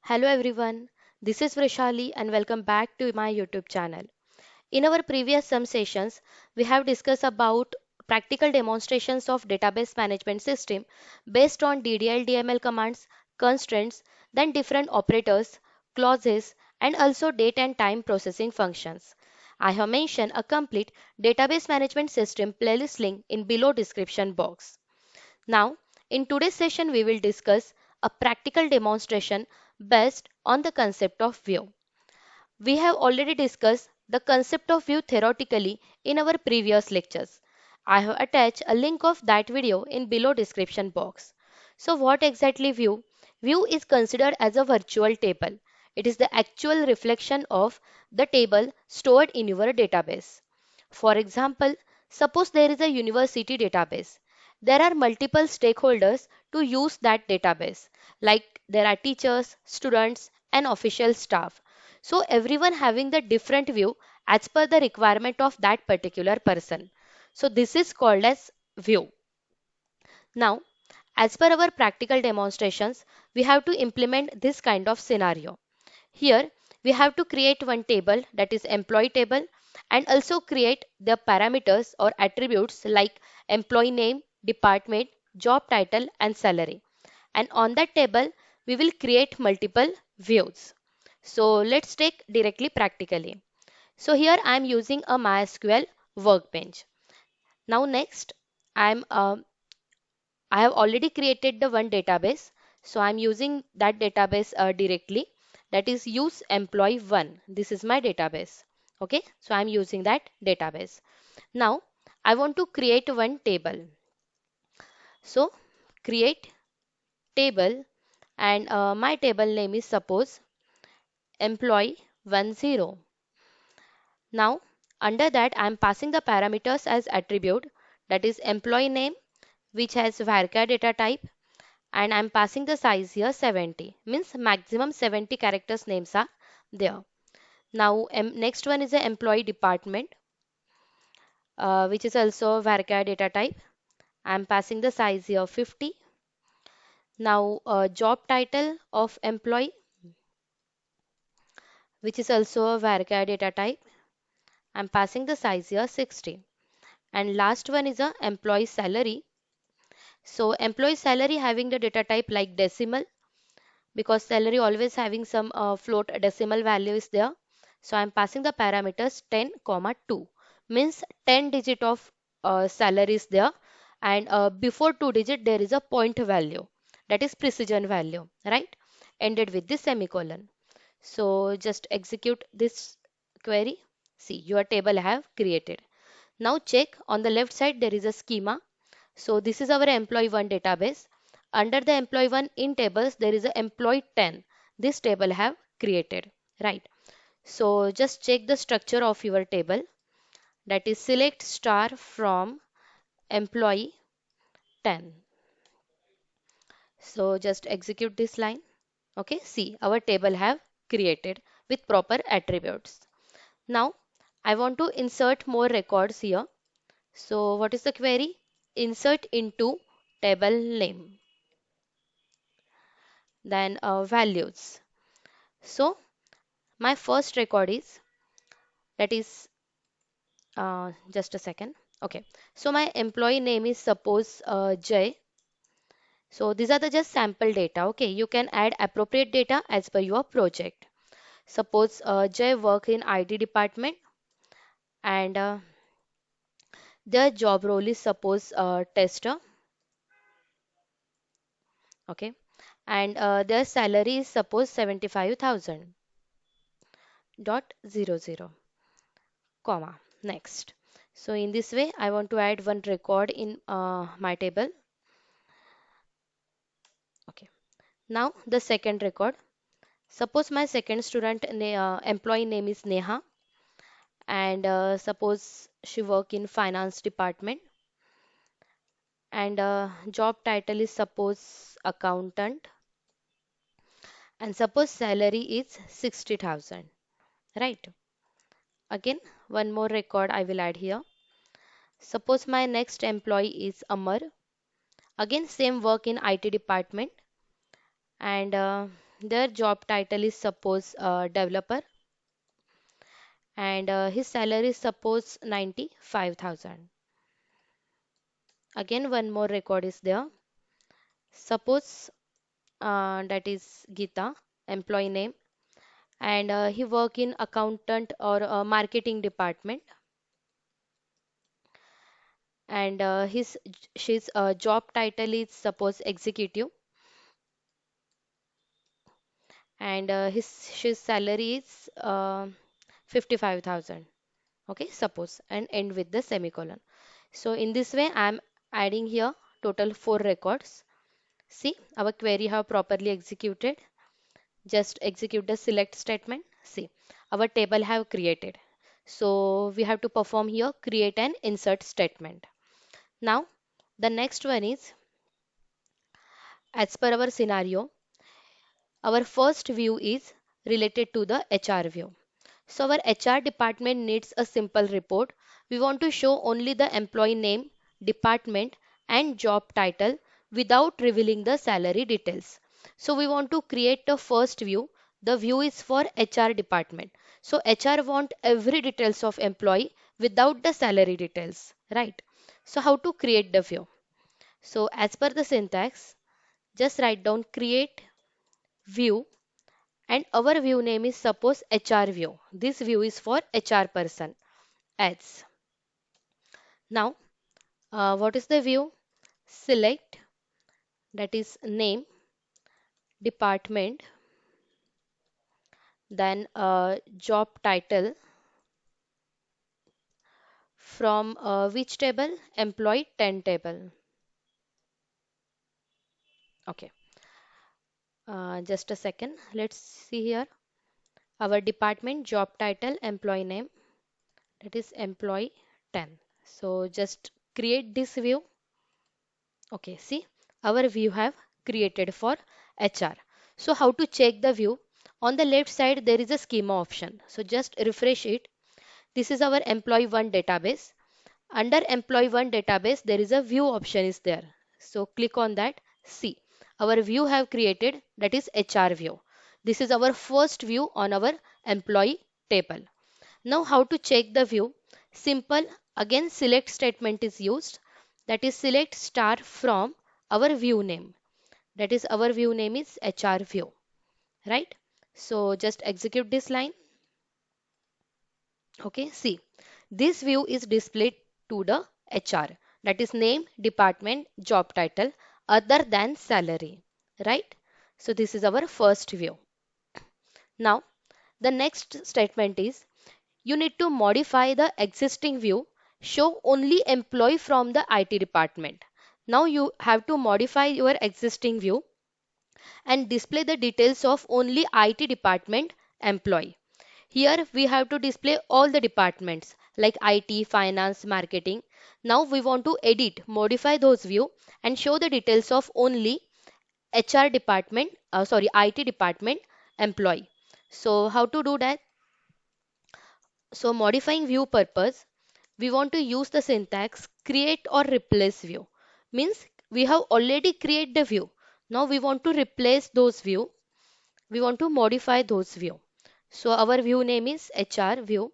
Hello everyone, this is Vrushali and welcome back to my YouTube channel. In our previous some sessions, we have discussed about practical demonstrations of database management system based on DDL commands, constraints, then different operators, clauses, and also date and time processing functions. I have mentioned a complete database management system playlist link in below description box. Now, in today's session, we will discuss a practical demonstration based on the concept of view. We have already discussed the concept of view theoretically in our previous lectures. I have attached a link of that video in below description box. So what exactly view? View is considered as a virtual table. It is the actual reflection of the table stored in your database. For example, suppose there is a university database. There are multiple stakeholders to use that database, like there are teachers, students, and official staff. So everyone having the different view as per the requirement of that particular person. So this is called as view. Now, as per our practical demonstrations, we have to implement this kind of scenario. Here, we have to create one table, that is employee table, and also create the parameters or attributes like employee name, department, job title, and salary. And on that table, we will create multiple views. So let's take directly practically. So here I am using a MySQL workbench. Now next, I'm I have already created the one database. So I'm using that database directly. That is use employee one. This is my database. Okay. So I'm using that database. Now I want to create one table. So create table and my table name is suppose employee 10. Now under that I'm passing the parameters as attribute, that is employee name, which has varchar data type, and I'm passing the size here 70, means maximum 70 characters names are there. Now next one is the employee department, which is also varchar data type. I'm passing the size here 50. Now job title of employee, which is also a varchar data type. I'm passing the size here 60. And last one is a employee salary. So employee salary having the data type like decimal, because salary always having some float decimal value is there. So I'm passing the parameters 10 comma 2, means 10 digit of salary is there, and before 2 digit there is a point value, that is precision value, right, ended with the semicolon. So just execute this query. See, your table I have created. Now check on the left side there is a schema. So this is our employee 1 database. Under the employee 1 in tables there is a employee 10. This table I have created, right? So just check the structure of your table, that is select star from employee 10. So just execute this line. Okay, see our table have created with proper attributes. Now I want to insert more records here. So what is the query? Insert into table name, then values. So my first record is, that is just a second. Okay, so my employee name is suppose Jay. So these are the just sample data. Okay, you can add appropriate data as per your project. Suppose Jay work in IT department, and their job role is suppose tester. Okay, and their salary is suppose 75,000 dot 00 comma next. So in this way I want to add one record in my table. Okay, now the second record. Suppose my second student employee name is Neha, and suppose she work in finance department, and job title is suppose accountant, and suppose salary is 60,000, right? Again one more record I will add here. Suppose my next employee is Amar, again same work in IT department, and Their job title is suppose developer, and his salary is suppose 95,000. Again, one more record is there. Suppose that is Gita, employee name, and he work in accountant or marketing department, and she's job title is suppose executive, and his salary is 55,000. Okay, suppose, and end with the semicolon. So in this way I am adding here total 4 records. See, our query have properly executed. Just execute the select statement. See, our table have created. So we have to perform here create and insert statement. Now the next one is, as per our scenario, our first view is related to the HR view. So our HR department needs a simple report. We want to show only the employee name, department and job title without revealing the salary details. So we want to create the first view. The view is for HR department. So HR want every details of employee without the salary details, right? So how to create the view? So as per the syntax, just write down create view, and our view name is suppose HR view. This view is for HR person. Ads. Now, what is the view? Select, that is name, department, then job title from which table? Employee 10 table. Okay, just a second. Let's see here. Our department, job title, employee name, that is employee 10. So just create this view. Okay, see, our view have created for HR. So how to check the view? On the left side, there is a schema option. So just refresh it. This is our employee one database. Under employee one database, there is a view option is there. So click on that. See, our view have created, that is HR view. This is our first view on our employee table. Now how to check the view? Simple. Again select statement is used. That is select star from our view name. That is our view name is HR view. Right? So just execute this line. Okay, see. This view is displayed to the HR. That is name, department, job title other than salary. Right? So this is our first view. Now the next statement is, you need to modify the existing view, show only employee from the IT department. Now you have to modify your existing view and display the details of only IT department employee. Here we have to display all the departments like IT, finance, marketing. Now we want to edit, modify those view and show the details of only HR department, IT department employee. So how to do that? So modifying view purpose, we want to use the syntax create or replace view. Means we have already created the view. Now we want to replace those view. We want to modify those view. So our view name is HR view.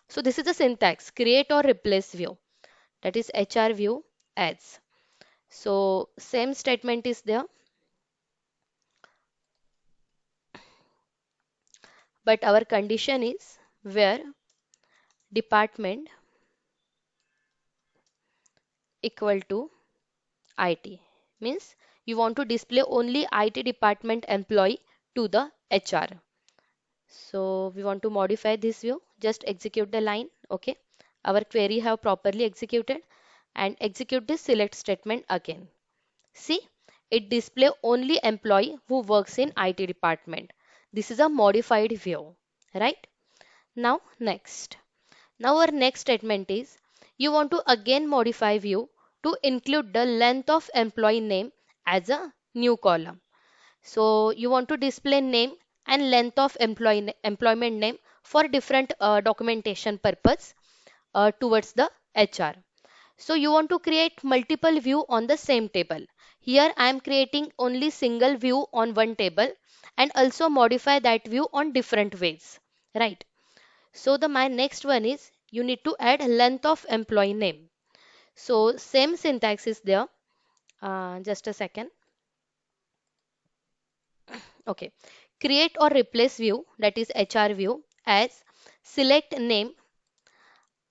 So this is the syntax create or replace view. That is HR view adds. So same statement is there. But our condition is where department equal to IT. Means you want to display only IT department employee to the HR. So we want to modify this view. Just execute the line. Okay. Our query have properly executed and execute this select statement again. See, it display only employee who works in IT department. This is a modified view, right? Now next. Now our next statement is, you want to again modify view to include the length of employee name as a new column. So you want to display name and length of employment name for different documentation purpose towards the HR. So you want to create multiple view on the same table. Here I am creating only single view on one table and also modify that view on different ways, right? So the my next one is you need to add length of employee name. So same syntax is there. Just a second. Okay. Create or replace view, that is HR view, as select name.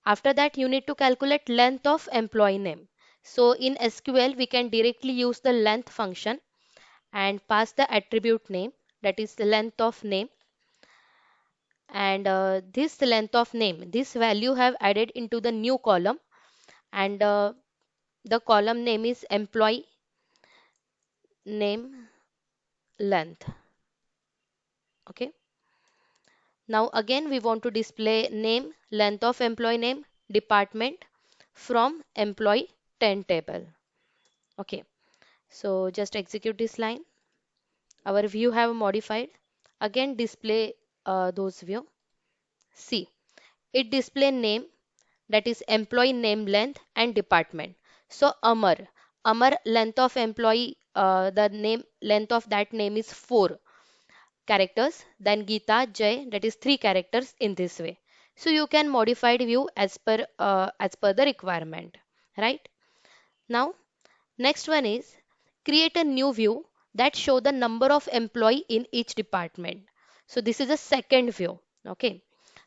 After that, you need to calculate length of employee name. So in SQL, we can directly use the length function and pass the attribute name, that is the length of name. And this length of name, this value have added into the new column, and the column name is employee name length. Okay. Now again we want to display name, length of employee name, department from employee 10 table. Okay. So just execute this line. Our view have modified. Again display those view. See, it display name, that is employee name length and department. So Amar length of employee, the name length of that name is 4 characters. Then Geeta Jay, that is 3 characters in this way. So you can modify the view as per the requirement, right? Now next one is create a new view that show the number of employee in each department. So this is a second view. Okay.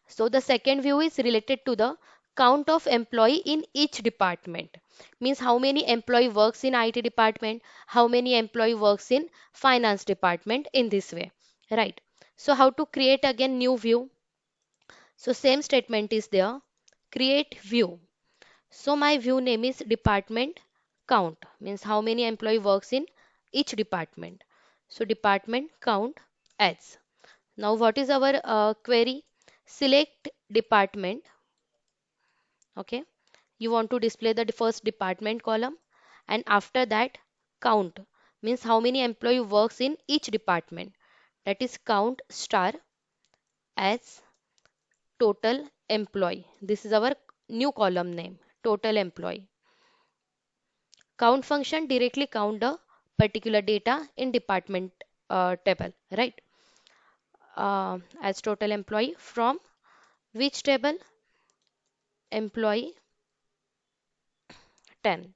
So the second view is related to the count of employee in each department. Means how many employee works in IT department, how many employee works in finance department in this way. Right. So how to create again new view? So same statement is there. Create view. So my view name is department count, means how many employee works in each department. So department count as. Now what is our query? Select department. Okay. You want to display the first department column, and after that count, means how many employee works in each department. That is count star as total employee. This is our new column name, total employee. Count function directly count the particular data in department table, right? As total employee from which table? Employee 10.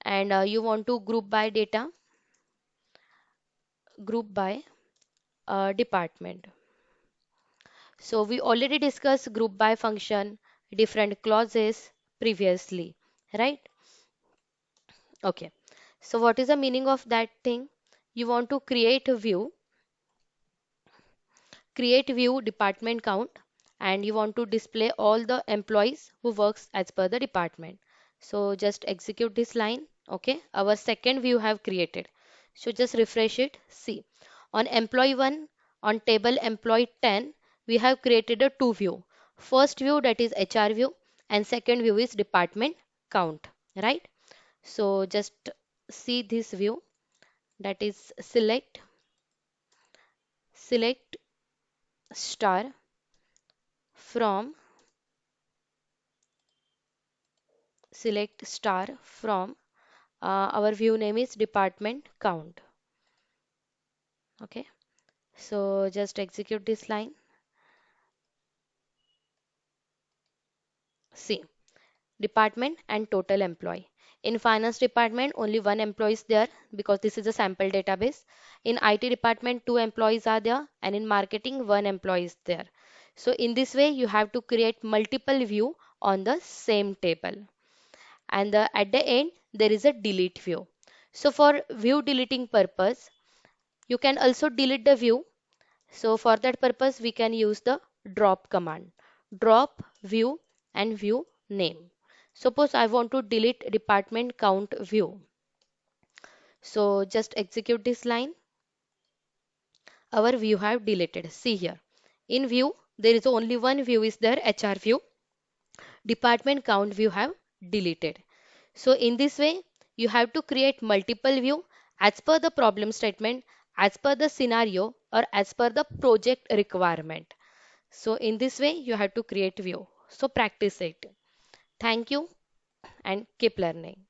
And you want to group by data, group by department. So we already discussed group by function, different clauses previously, right? Okay. So what is the meaning of that thing? You want to create view department count, and you want to display all the employees who works as per the department. So just execute this line. Okay, our second view have created. So just refresh it. See, on employee 1, on table employee 10, we have created a two view. First view, that is HR view, and second view is department count, right? So just see this view, that is select star from select star from our view name is department count. Okay, so just execute this line. See, department and total employee. In finance department, only one employee is there because this is a sample database. In IT department, two employees are there, and in marketing, one employee is there. So in this way, you have to create multiple view on the same table. And at the end, there is a delete view. So for view deleting purpose, you can also delete the view. So for that purpose, we can use the drop command. Drop view and view name. Suppose I want to delete department count view. So just execute this line. Our view have deleted. See here. In view, there is only one view is there, HR view. Department count view have deleted. So in this way, you have to create multiple view as per the problem statement, as per the scenario, or as per the project requirement. So in this way, you have to create view. So practice it. Thank you and keep learning.